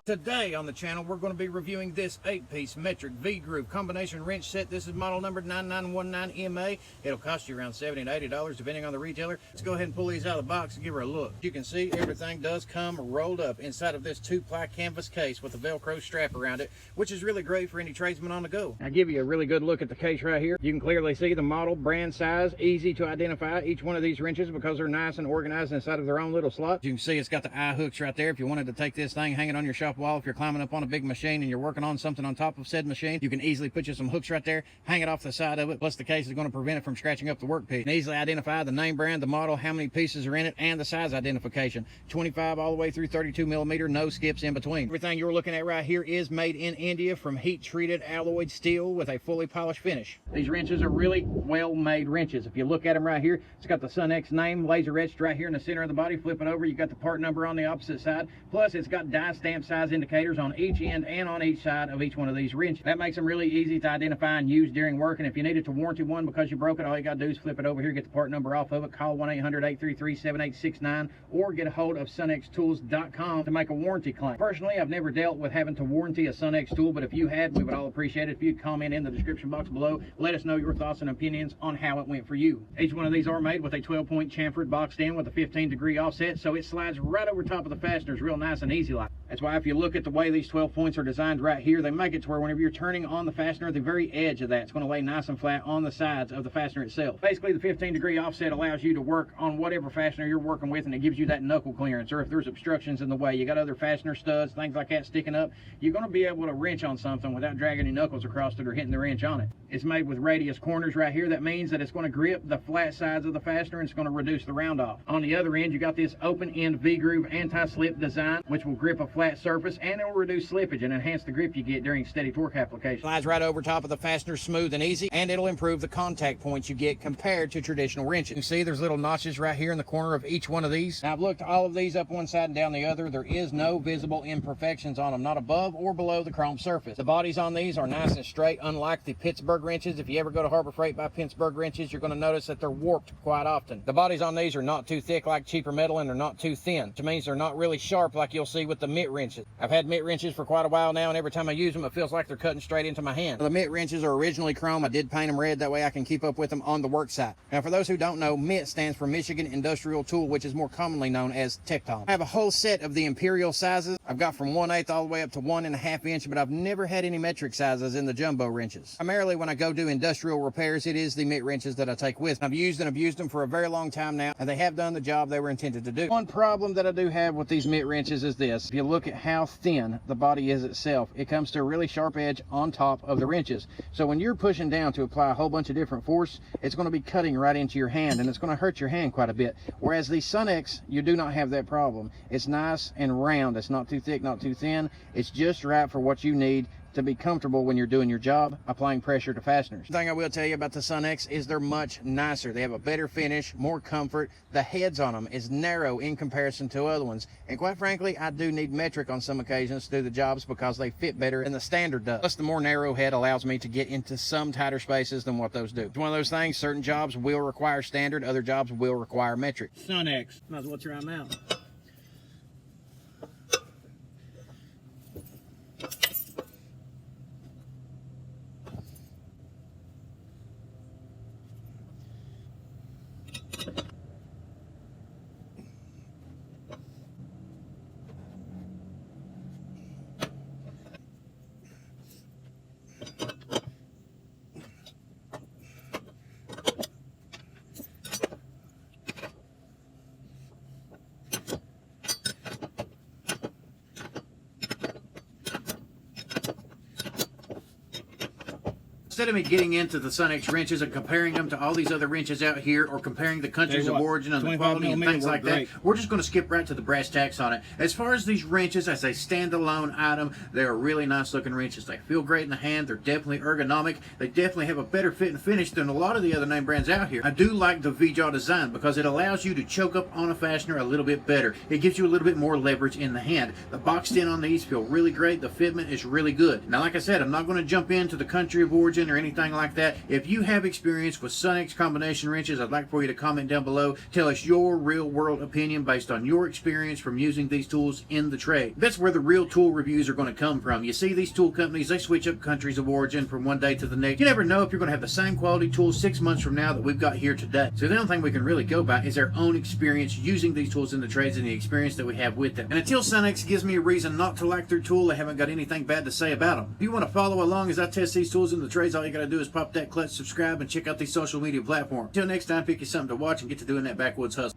Today on the channel, we're going to be reviewing this 8-piece metric V-groove combination wrench set. This is model number 9919MA. It'll cost you around $70 to $80 depending on the retailer. Let's go ahead and pull these out of the box and give her a look. You can see everything does come rolled up inside of this 2-ply canvas case with a Velcro strap around it, which is really great for any tradesman on the go. I'll give you a really good look at the case right here. You can clearly see the model, brand, size, easy to identify each one of these wrenches because they're nice and organized inside of their own little slot. You can see it's got the eye hooks right there. If you wanted to take this thing, hang it on your shop wall, if you're climbing up on a big machine and you're working on something on top of said machine, you can easily put you some hooks right there, hang it off the side of it. Plus the case is going to prevent it from scratching up the workpiece. You can easily identify the name brand, the model, how many pieces are in it, and the size identification. 25 all the way through 32 millimeter, no skips in between. Everything you're looking at right here is made in India from heat treated alloyed steel with a fully polished finish. These wrenches are really well made wrenches. If you look at them right here, it's got the Sunex name laser etched right here in the center of the body. Flip it over, you got the part number on the opposite side. Plus it's got die stamp size indicators on each end and on each side of each one of these wrenches. That makes them really easy to identify and use during work. And if you needed to warranty one because you broke it, all you got to do is flip it over here, get the part number off of it, call 1-800-833-7869, or get a hold of sunextools.com to make a warranty claim. Personally, I've never dealt with having to warranty a Sunex tool, but if you had, we would all appreciate it if you'd comment in the description box below. Let us know your thoughts and opinions on how it went for you. Each one of these are made with a 12-point chamfered boxed in with a 15-degree offset, so it slides right over top of the fasteners real nice and easy like. That's why if you look at the way these 12 points are designed right here, they make it to where whenever you're turning on the fastener, the very edge of that, it's going to lay nice and flat on the sides of the fastener itself. Basically, the 15-degree offset allows you to work on whatever fastener you're working with, and it gives you that knuckle clearance. Or if there's obstructions in the way, you got other fastener studs, things like that sticking up, you're going to be able to wrench on something without dragging your knuckles across it or hitting the wrench on it. It's made with radius corners right here. That means that it's going to grip the flat sides of the fastener and it's going to reduce the round off. On the other end, you got this open end V-groove anti-slip design, which will grip a flat surface and it will reduce slippage and enhance the grip you get during steady torque application. Slides right over top of the fastener, smooth and easy, and it'll improve the contact points you get compared to traditional wrenches. You can see there's little notches right here in the corner of each one of these. Now I've looked all of these up one side and down the other. There is no visible imperfections on them, not above or below the chrome surface. The bodies on these are nice and straight, unlike the Pittsburgh wrenches. If you ever go to Harbor Freight by Pittsburgh wrenches, you're going to notice that they're warped quite often. The bodies on these are not too thick like cheaper metal, and they're not too thin, which means they're not really sharp like you'll see with the mitt wrenches. I've had mitt wrenches for quite a while now, and every time I use them, it feels like they're cutting straight into my hand. The mitt wrenches are originally chrome. I did paint them red, that way I can keep up with them on the work site. Now, for those who don't know, MIT stands for Michigan Industrial Tool, which is more commonly known as Tecton. I have a whole set of the imperial sizes. I've got from 1/8 all the way up to 1.5 inch, but I've never had any metric sizes in the jumbo wrenches. Primarily when I go do industrial repairs, it is the mitt wrenches that I take with. I've used and abused them for a very long time now, and they have done the job they were intended to do. One problem that I do have with these mitt wrenches is this. If you look at how thin the body is itself, it comes to a really sharp edge on top of the wrenches. So when you're pushing down to apply a whole bunch of different force, it's going to be cutting right into your hand, and it's going to hurt your hand quite a bit. Whereas the Sunex, you do not have that problem. It's nice and round. It's not too thick, not too thin. It's just right for what you need to be comfortable when you're doing your job, applying pressure to fasteners. The thing I will tell you about the Sunex is they're much nicer. They have a better finish, more comfort. The heads on them is narrow in comparison to other ones. And quite frankly, I do need metric on some occasions to do the jobs because they fit better than the standard does. Plus, the more narrow head allows me to get into some tighter spaces than what those do. It's one of those things, certain jobs will require standard, other jobs will require metric. Sunex, might as well try them out. Instead of me getting into the Sunex wrenches and comparing them to all these other wrenches out here, or comparing the countries of origin and the quality and things like that, we're just going to skip right to the brass tacks on it. As far as these wrenches, as a standalone item, they are really nice looking wrenches. They feel great in the hand. They're definitely ergonomic. They definitely have a better fit and finish than a lot of the other name brands out here. I do like the V-jaw design because it allows you to choke up on a fastener a little bit better. It gives you a little bit more leverage in the hand. The boxed in on these feel really great. The fitment is really good. Now, like I said, I'm not going to jump into the country of origin or anything like that, if you have experience with Sunex combination wrenches, I'd like for you to comment down below. Tell us your real world opinion based on your experience from using these tools in the trade. That's where the real tool reviews are going to come from. You see, these tool companies, they switch up countries of origin from one day to the next. You never know if you're going to have the same quality tools 6 months from now that we've got here today. So the only thing we can really go by is our own experience using these tools in the trades and the experience that we have with them. And until Sunex gives me a reason not to like their tool, I haven't got anything bad to say about them. If you want to follow along as I test these tools in the trades, all you got to do is pop that clutch, subscribe, and check out these social media platforms. Until next time, pick you something to watch and get to doing that backwoods hustle.